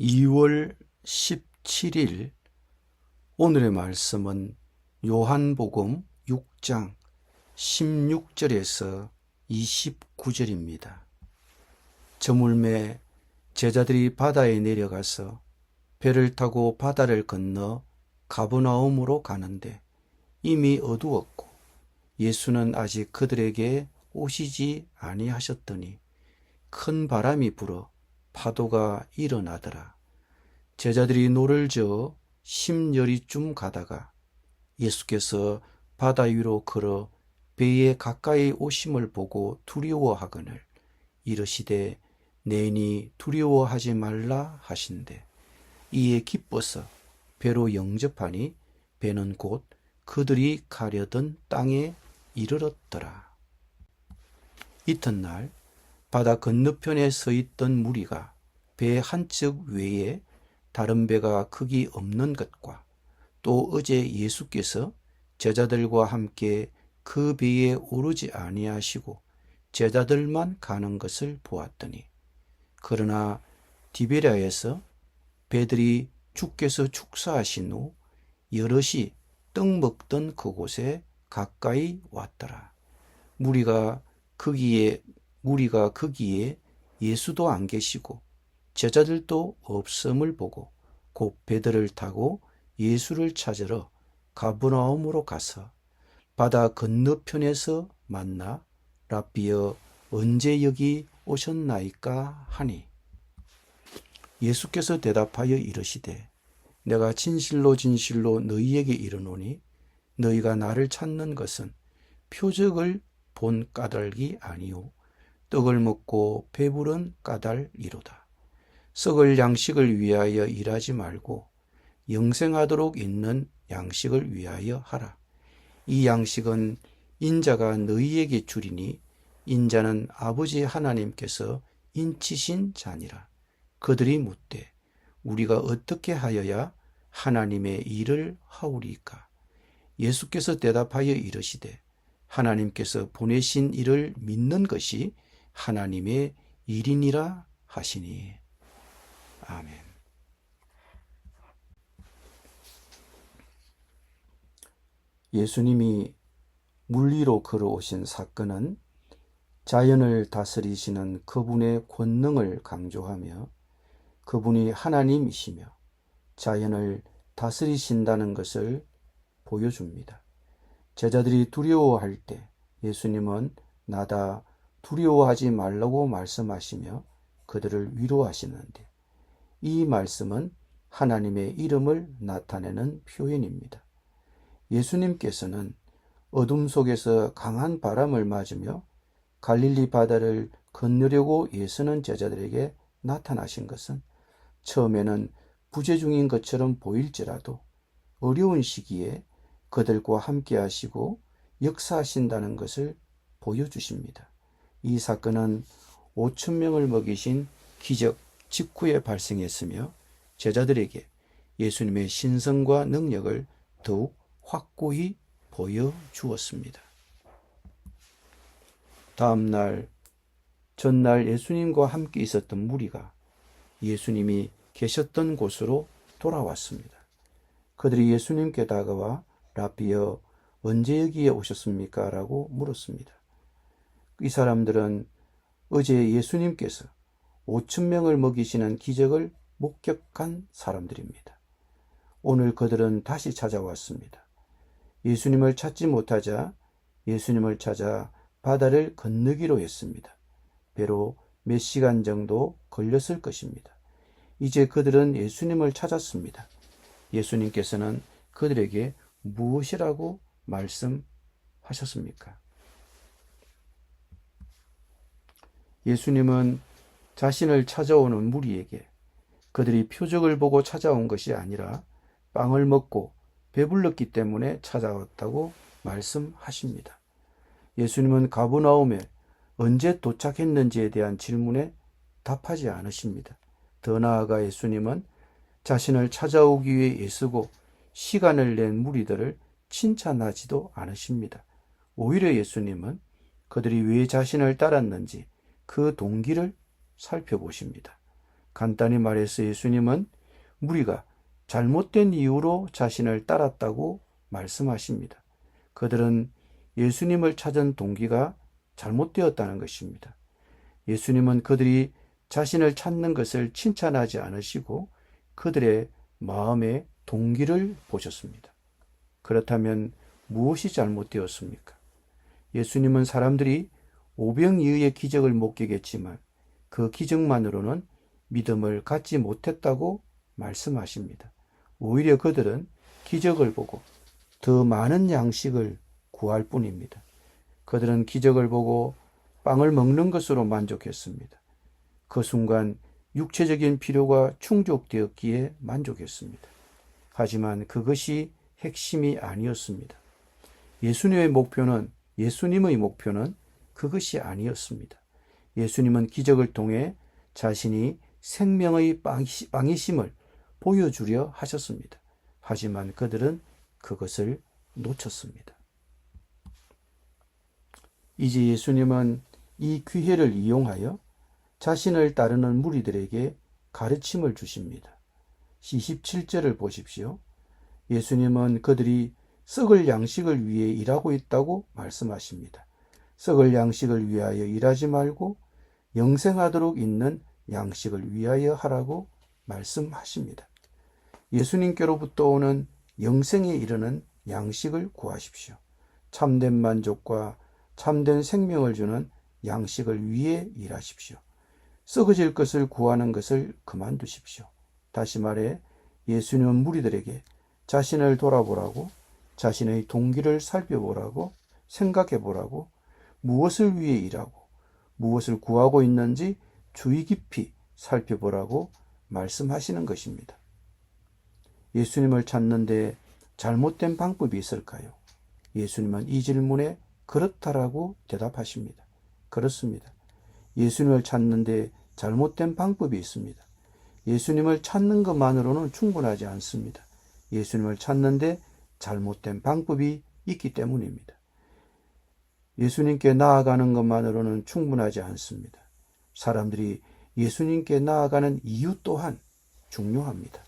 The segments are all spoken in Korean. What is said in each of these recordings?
2월 17일 오늘의 말씀은 요한복음 6장 16절에서 29절입니다. 저물매 제자들이 바다에 내려가서 배를 타고 바다를 건너 가버나움으로 가는데 이미 어두웠고 예수는 아직 그들에게 오시지 아니하셨더니 큰 바람이 불어 파도가 일어나더라. 제자들이 노를 저어 10여리쯤 가다가 예수께서 바다 위로 걸어 배에 가까이 오심을 보고 두려워하거늘 이르시되 내니 두려워하지 말라 하신대 이에 기뻐서 배로 영접하니 배는 곧 그들이 가려던 땅에 이르렀더라. 이튿날 바다 건너편에 서 있던 무리가 배 한측 외에 다른 배가 크기 없는 것과 또 어제 예수께서 제자들과 함께 그 배에 오르지 아니하시고 제자들만 가는 것을 보았더니 그러나 디베랴에서 배들이 주께서 축사하신 후 여럿이 떡 먹던 그곳에 가까이 왔더라. 무리가 거기에 예수도 안 계시고 제자들도 없음을 보고 곧 배들을 타고 예수를 찾으러 가버나움으로 가서 바다 건너편에서 만나 라삐여 언제 여기 오셨나이까 하니 예수께서 대답하여 이르시되 내가 진실로 진실로 너희에게 이르노니 너희가 나를 찾는 것은 표적을 본 까닭이 아니오 떡을 먹고 배부른 까닭이로다. 썩을 양식을 위하여 일하지 말고 영생하도록 있는 양식을 위하여 하라. 이 양식은 인자가 너희에게 주리니 인자는 아버지 하나님께서 인치신 자니라. 그들이 묻되 우리가 어떻게 하여야 하나님의 일을 하오리까? 예수께서 대답하여 이르시되 하나님께서 보내신 이를 믿는 것이 하나님의 일이니라 하시니. 아멘. 예수님이 물 위로 걸어오신 사건은 자연을 다스리시는 그분의 권능을 강조하며 그분이 하나님이시며 자연을 다스리신다는 것을 보여줍니다. 제자들이 두려워할 때 예수님은 나다 두려워하지 말라고 말씀하시며 그들을 위로하시는데 이 말씀은 하나님의 이름을 나타내는 표현입니다. 예수님께서는 어둠 속에서 강한 바람을 맞으며 갈릴리 바다를 건너려고 애쓰는 제자들에게 나타나신 것은 처음에는 부재 중인 것처럼 보일지라도 어려운 시기에 그들과 함께 하시고 역사하신다는 것을 보여주십니다. 이 사건은 5,000명을 먹이신 기적 직후에 발생했으며 제자들에게 예수님의 신성과 능력을 더욱 확고히 보여주었습니다. 다음 날, 전날 예수님과 함께 있었던 무리가 예수님이 계셨던 곳으로 돌아왔습니다. 그들이 예수님께 다가와 라삐여 언제 여기에 오셨습니까? 라고 물었습니다. 이 사람들은 어제 예수님께서 5,000명을 먹이시는 기적을 목격한 사람들입니다. 오늘 그들은 다시 찾아왔습니다. 예수님을 찾지 못하자 예수님을 찾아 바다를 건너기로 했습니다. 배로 몇 시간 정도 걸렸을 것입니다. 이제 그들은 예수님을 찾았습니다. 예수님께서는 그들에게 무엇이라고 말씀하셨습니까? 예수님은 자신을 찾아오는 무리에게 그들이 표적을 보고 찾아온 것이 아니라 빵을 먹고 배불렀기 때문에 찾아왔다고 말씀하십니다. 예수님은 가버나움에 언제 도착했는지에 대한 질문에 답하지 않으십니다. 더 나아가 예수님은 자신을 찾아오기 위해 애쓰고 시간을 낸 무리들을 칭찬하지도 않으십니다. 오히려 예수님은 그들이 왜 자신을 따랐는지 그 동기를 살펴보십니다. 간단히 말해서 예수님은 무리가 잘못된 이유로 자신을 따랐다고 말씀하십니다. 그들은 예수님을 찾은 동기가 잘못되었다는 것입니다. 예수님은 그들이 자신을 찾는 것을 칭찬하지 않으시고 그들의 마음의 동기를 보셨습니다. 그렇다면 무엇이 잘못되었습니까? 예수님은 사람들이 오병이어의 기적을 목격했지만 그 기적만으로는 믿음을 갖지 못했다고 말씀하십니다. 오히려 그들은 기적을 보고 더 많은 양식을 구할 뿐입니다. 그들은 기적을 보고 빵을 먹는 것으로 만족했습니다. 그 순간 육체적인 필요가 충족되었기에 만족했습니다. 하지만 그것이 핵심이 아니었습니다. 예수님의 목표는 그것이 아니었습니다. 예수님은 기적을 통해 자신이 생명의 빵이심을 보여주려 하셨습니다. 하지만 그들은 그것을 놓쳤습니다. 이제 예수님은 이 기회를 이용하여 자신을 따르는 무리들에게 가르침을 주십니다. 27절을 보십시오. 예수님은 그들이 썩을 양식을 위해 일하고 있다고 말씀하십니다. 썩을 양식을 위하여 일하지 말고 영생하도록 있는 양식을 위하여 하라고 말씀하십니다. 예수님께로부터 오는 영생에 이르는 양식을 구하십시오. 참된 만족과 참된 생명을 주는 양식을 위해 일하십시오. 썩어질 것을 구하는 것을 그만두십시오. 다시 말해 예수님은 무리들에게 자신을 돌아보라고, 자신의 동기를 살펴보라고, 생각해보라고, 무엇을 위해 일하고 무엇을 구하고 있는지 주의 깊이 살펴보라고 말씀하시는 것입니다. 예수님을 찾는데 잘못된 방법이 있을까요? 예수님은 이 질문에 그렇다라고 대답하십니다. 그렇습니다. 예수님을 찾는데 잘못된 방법이 있습니다. 예수님을 찾는 것만으로는 충분하지 않습니다. 예수님을 찾는데 잘못된 방법이 있기 때문입니다. 예수님께 나아가는 것만으로는 충분하지 않습니다. 사람들이 예수님께 나아가는 이유 또한 중요합니다.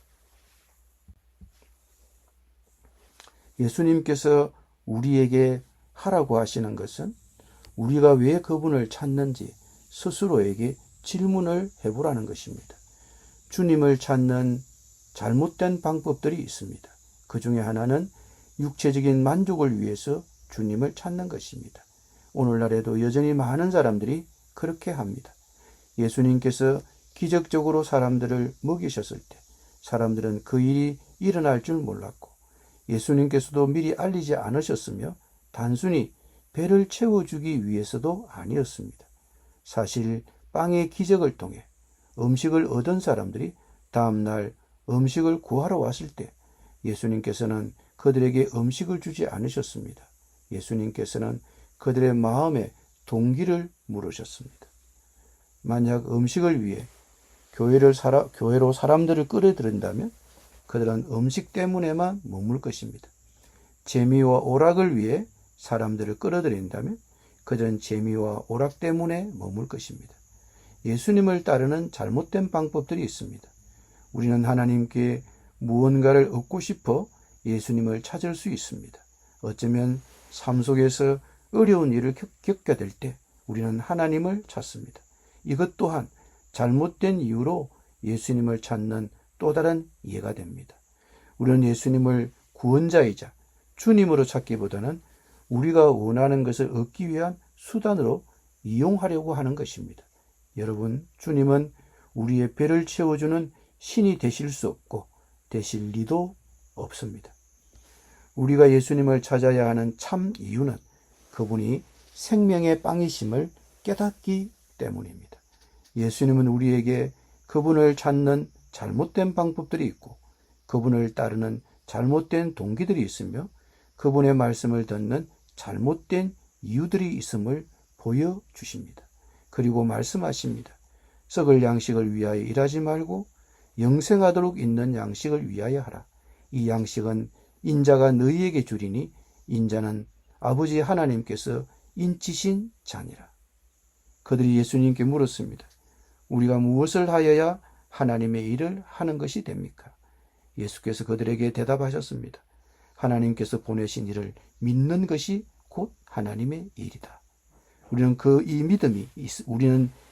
예수님께서 우리에게 하라고 하시는 것은 우리가 왜 그분을 찾는지 스스로에게 질문을 해보라는 것입니다. 주님을 찾는 잘못된 방법들이 있습니다. 그 중에 하나는 육체적인 만족을 위해서 주님을 찾는 것입니다. 오늘날에도 여전히 많은 사람들이 그렇게 합니다. 예수님께서 기적적으로 사람들을 먹이셨을 때 사람들은 그 일이 일어날 줄 몰랐고 예수님께서도 미리 알리지 않으셨으며 단순히 배를 채워주기 위해서도 아니었습니다. 사실 빵의 기적을 통해 음식을 얻은 사람들이 다음날 음식을 구하러 왔을 때 예수님께서는 그들에게 음식을 주지 않으셨습니다. 예수님께서는 그들의 마음의 동기를 물으셨습니다. 만약 음식을 위해 교회로 사람들을 끌어들인다면 그들은 음식 때문에만 머물 것입니다. 재미와 오락을 위해 사람들을 끌어들인다면 그들은 재미와 오락 때문에 머물 것입니다. 예수님을 따르는 잘못된 방법들이 있습니다. 우리는 하나님께 무언가를 얻고 싶어 예수님을 찾을 수 있습니다. 어쩌면 삶 속에서 어려운 일을 겪게 될 때 우리는 하나님을 찾습니다. 이것 또한 잘못된 이유로 예수님을 찾는 또 다른 예가 됩니다. 우리는 예수님을 구원자이자 주님으로 찾기보다는 우리가 원하는 것을 얻기 위한 수단으로 이용하려고 하는 것입니다. 여러분, 주님은 우리의 배를 채워주는 신이 되실 수 없고 되실 리도 없습니다. 우리가 예수님을 찾아야 하는 참 이유는 그분이 생명의 빵이심을 깨닫기 때문입니다. 예수님은 우리에게 그분을 찾는 잘못된 방법들이 있고 그분을 따르는 잘못된 동기들이 있으며 그분의 말씀을 듣는 잘못된 이유들이 있음을 보여주십니다. 그리고 말씀하십니다. 썩을 양식을 위하여 일하지 말고 영생하도록 있는 양식을 위하여 하라. 이 양식은 인자가 너희에게 주리니 인자는 아버지 하나님께서 인치신 자니라. 그들이 예수님께 물었습니다. 우리가 무엇을 하여야 하나님의 일을 하는 것이 됩니까? 예수께서 그들에게 대답하셨습니다. 하나님께서 보내신 일을 믿는 것이 곧 하나님의 일이다. 우리는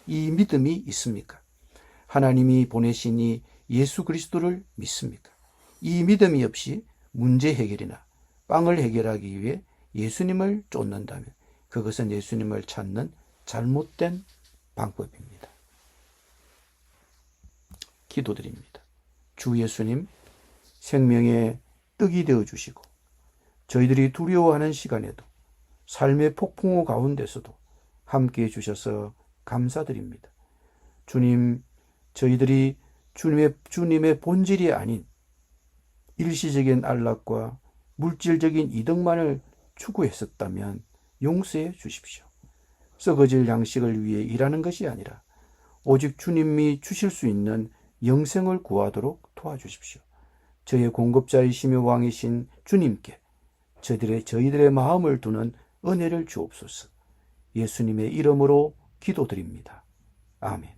이 믿음이 있습니까? 하나님이 보내신 이 예수 그리스도를 믿습니까? 이 믿음이 없이 문제 해결이나 빵을 해결하기 위해 예수님을 쫓는다면 그것은 예수님을 찾는 잘못된 방법입니다. 기도드립니다. 주 예수님, 생명의 떡이 되어 주시고 저희들이 두려워하는 시간에도 삶의 폭풍우 가운데서도 함께 해 주셔서 감사드립니다. 주님, 저희들이 주님의 본질이 아닌 일시적인 안락과 물질적인 이득만을 추구했었다면 용서해 주십시오. 썩어질 양식을 위해 일하는 것이 아니라 오직 주님이 주실 수 있는 영생을 구하도록 도와주십시오. 저의 공급자이시며 왕이신 주님께 저희들의 마음을 두는 은혜를 주옵소서. 예수님의 이름으로 기도드립니다. 아멘.